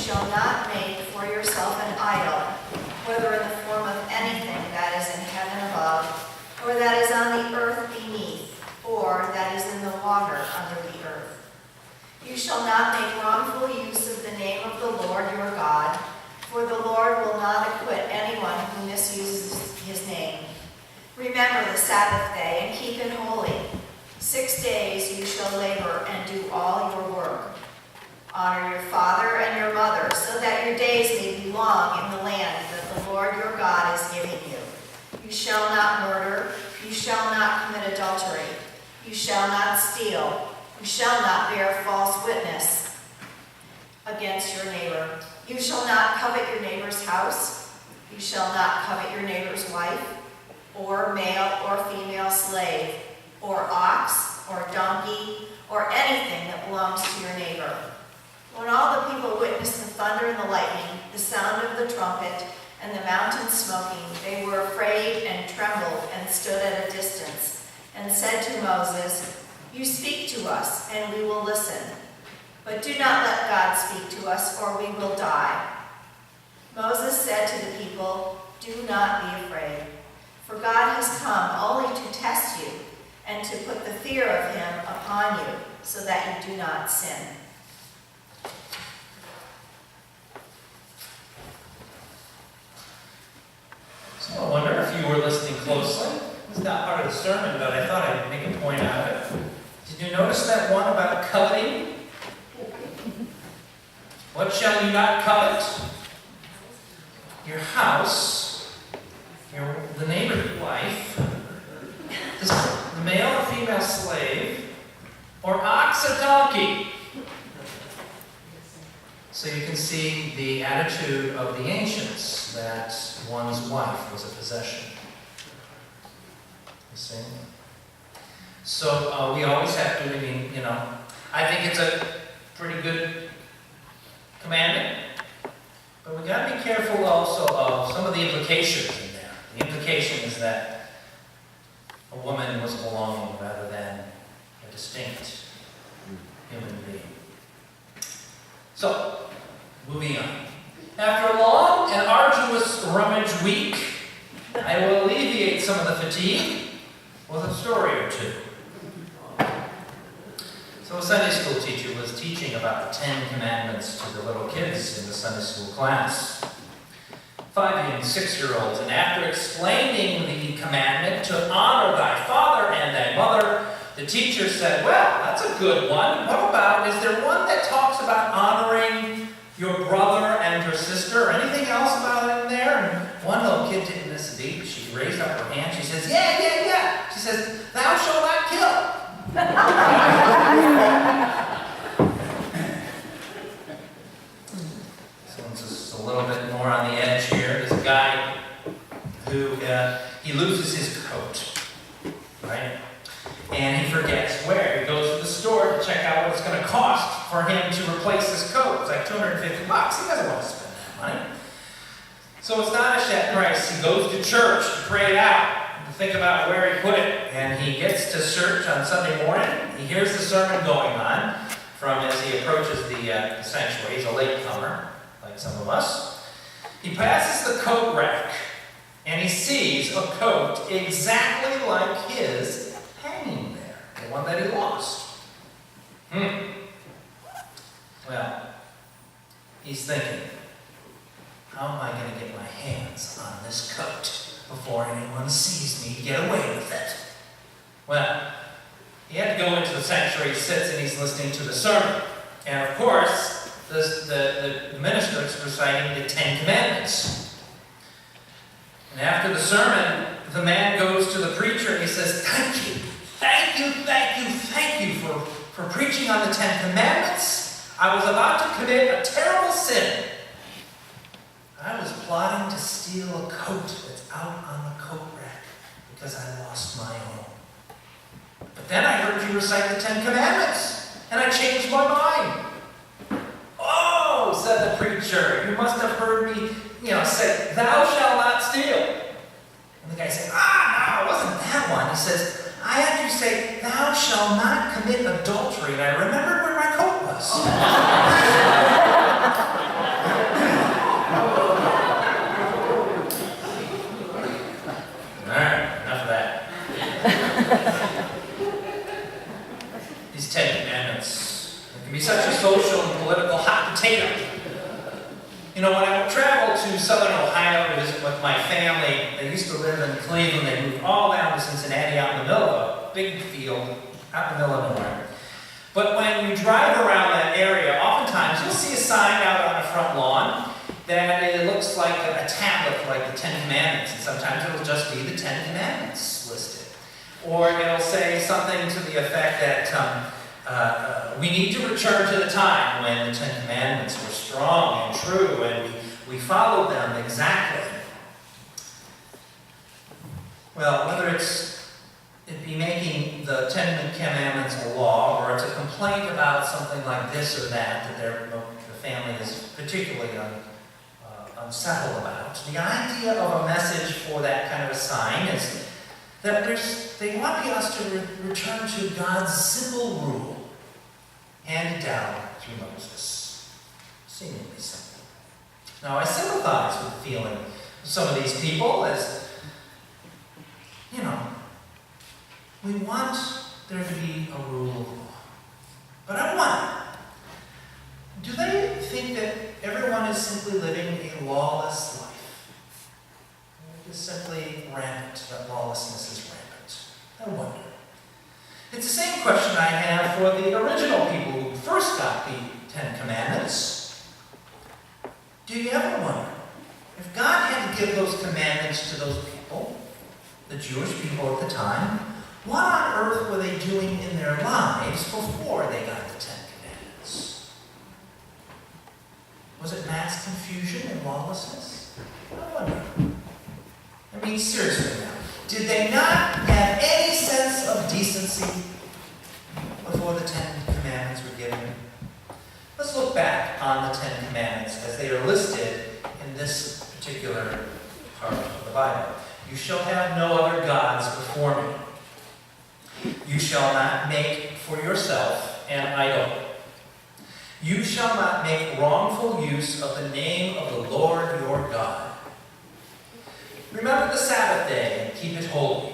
shall not make for yourself an idol, whether in the form of anything that is in heaven above, or that is on the earth beneath, or that is in the water under the earth. You shall not make wrongful use of the name of the Lord your God, for the Lord will not acquit anyone who misuses his name. Remember the Sabbath day and keep it holy. 6 days you shall labor and do all your work. Honor your father and your mother, so that your days may be long in the land that the Lord your God is giving you. You shall not murder. You shall not commit adultery. You shall not steal. You shall not bear false witness against your neighbor. You shall not covet your neighbor's house. You shall not covet your neighbor's wife, or male or female slave, or ox, or donkey, or anything that belongs to your neighbor. When all the people witnessed the thunder and the lightning, the sound of the trumpet, and the mountain smoking, they were afraid and trembled and stood at a distance, and said to Moses, "You speak to us, and we will listen. But do not let God speak to us, or we will die." Moses said to the people, "Do not be afraid, for God has come only to test you, and to put the fear of him upon you, so that you do not sin." So I wonder if you were listening closely. It's not part of the sermon, but I thought I'd make a point out of it. Did you notice that one about coveting? What shall you not covet? Your house, the neighbor's wife, the male or female slave, or ox or donkey. So you can see the attitude of the ancients, that one's wife was a possession. You see? So we always have to, I think it's a pretty good commandment, but we got to be careful also of some of the implications in there. The implication is that a woman was belonging rather than a distinct human being. So, moving on. After a long and arduous rummage week, I will alleviate some of the fatigue with a story or two. So a Sunday school teacher was teaching about the 10 Commandments to the little kids in the Sunday school class. 5 and 6-year-olds, and after explaining the commandment to honor thy father and thy mother, the teacher said, "Well, that's a good one. What about, is there one that talks about honoring your brother and your sister, or anything else about it in there?" And one little kid didn't miss a beat. She raised up her hand. She says, yeah. She says, "Thou shalt not kill." This one's just a little bit more on the edge here. There's a guy who, he loses his coat, right? And he forgets where. He goes to the store to check out what it's going to cost for him to replace his coat. It's like $250. He doesn't want to spend that money. So astonished at price, he goes to church to pray it out, to think about where he put it. And he gets to church on Sunday morning. He hears the sermon going on from as he approaches the sanctuary. He's a latecomer, like some of us. He passes the coat rack, and he sees a coat exactly like his hanging there, the one that he lost. Well, he's thinking, how am I going to get my hands on this coat before anyone sees me get away with it? Well, he had to go into the sanctuary, he sits and he's listening to the sermon. And of course, the minister is reciting the 10 Commandments. And after the sermon, the man goes to the preacher and he says, thank you for preaching on the 10 Commandments. I was about to commit a terrible sin. I was plotting to steal a coat that's out on the coat rack because I lost my own. But then I heard you recite the 10 Commandments, and I changed my mind. Oh, said the preacher, you must have heard me, say, thou shalt not steal. And the guy said, no, it wasn't that one. He says, I had you say, thou shalt not commit adultery, and I remembered where my coat was. social and political hot potato. You know, when I traveled to southern Ohio to visit with my family, they used to live in Cleveland. They moved all down to Cincinnati out in the middle of a big field, out in the middle of nowhere. But when you drive around that area, oftentimes you'll see a sign out on the front lawn that it looks like a tablet like the Ten Commandments, and sometimes it'll just be the Ten Commandments listed. Or it'll say something to the effect that we need to return to the time when the Ten Commandments were strong and true and we followed them exactly. Well, whether it be making the Ten Commandments a law or it's a complaint about something like this or that the family is particularly unsettled about, the idea of a message for that kind of a sign is that they want us to return to God's simple rule handed down through Moses. Seemingly simple. Now, I sympathize with the feeling of some of these people as, you know, we want there to be a rule of law. But I wonder, do they think that everyone is simply living a lawless life? It is simply rampant, that lawlessness is rampant. I wonder. It's the same question I have for the original people who first got the Ten Commandments. Do you ever wonder, if God had to give those commandments to those people, the Jewish people at the time, what on earth were they doing in their lives before they got the Ten Commandments? Was it mass confusion and lawlessness? I wonder. I mean, seriously now, did they not have any sense of decency before the Ten Commandments were given? Let's look back on the Ten Commandments as they are listed in this particular part of the Bible. You shall have no other gods before me. You shall not make for yourself an idol. You shall not make wrongful use of the name of the Lord your God. Remember the Sabbath day and keep it holy.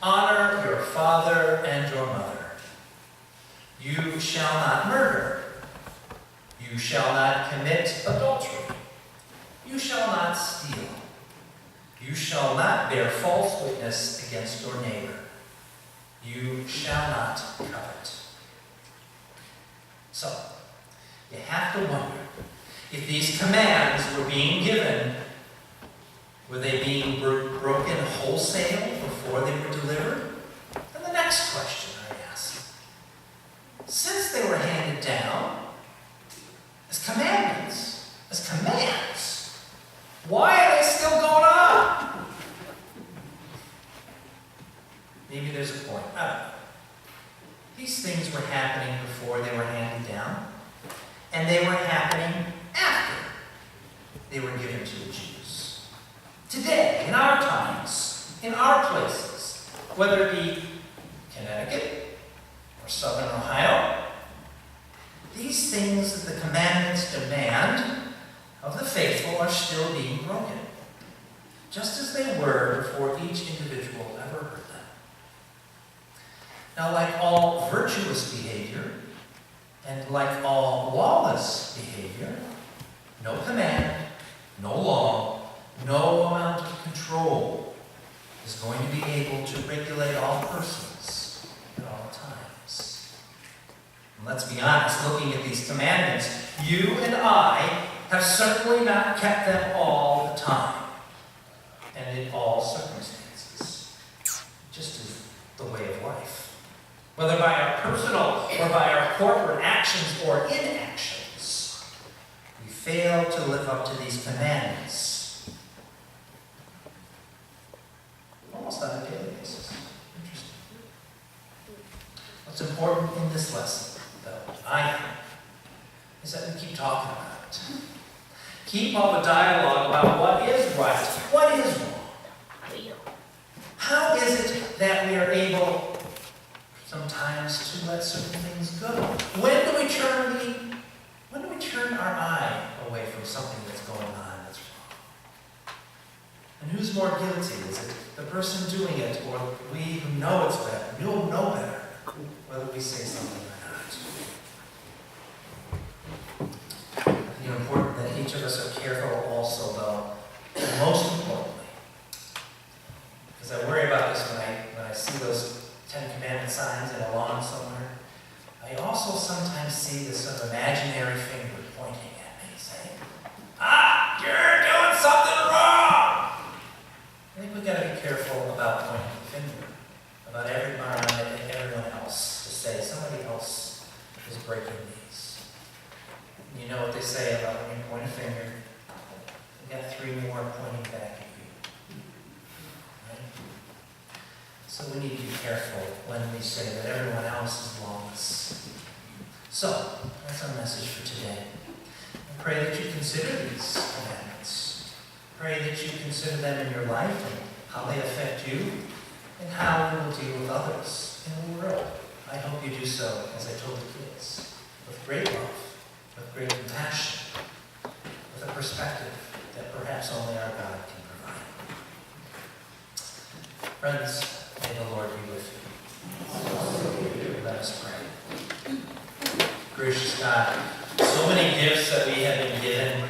Honor your father and your mother. You shall not murder. You shall not commit adultery. You shall not steal. You shall not bear false witness against your neighbor. You shall not covet. So, you have to wonder, if these commands were being given, were they being broken wholesale before they were delivered? And the next question I ask, since they were handed down as commandments, as commands, why are they still going on? Maybe there's a point. I don't know. These things were happening before they were handed down, and they were happening after they were given to the Jews. Today, in our times, in our places, whether it be Connecticut or southern Ohio, these things that the commandments demand of the faithful are still being broken, just as they were before each individual ever heard them. Now, like all virtuous behavior, and like all lawless behavior, no command, no law, no amount of control is going to be able to regulate all persons at all times. And let's be honest, looking at these commandments, you and I have certainly not kept them all the time, and in all circumstances. It just is the way of life. Whether by our personal or by our corporate actions or inactions, we fail to live up to these commandments. Almost on a daily basis. Interesting. What's important in this lesson, though, I think, is that we keep talking about it. Keep up a dialogue about what is right, what is wrong. How is it that we are able sometimes to let certain things go? When do we turn our eye away from something that's going on that's wrong? And who's more guilty? Is it the person doing it, or we who know it's better, know better, whether we say something or not? each of us are careful also, though, and most importantly, because I worry about this when I see those Ten Commandment signs in a lawn somewhere, I also sometimes see this sort of imaginary finger pointing at me, saying, "Ah, you're doing something wrong!" I think we've got to be careful about pointing the finger, about everyone else, to say somebody else is breaking these. And you know what they say about when you point a finger, you got three more pointing back at you. Right? So we need to be careful when we say that everyone else is lawless. So, that's our message for today. I pray that you consider these commandments. Pray that you consider them in your life and how they affect you and how you will deal with others in the world. I hope you do so, as I told the kids, with great love, with great compassion, with a perspective that perhaps only our God can provide. Friends, may the Lord be with you. Let us pray. Gracious God, so many gifts that we have been given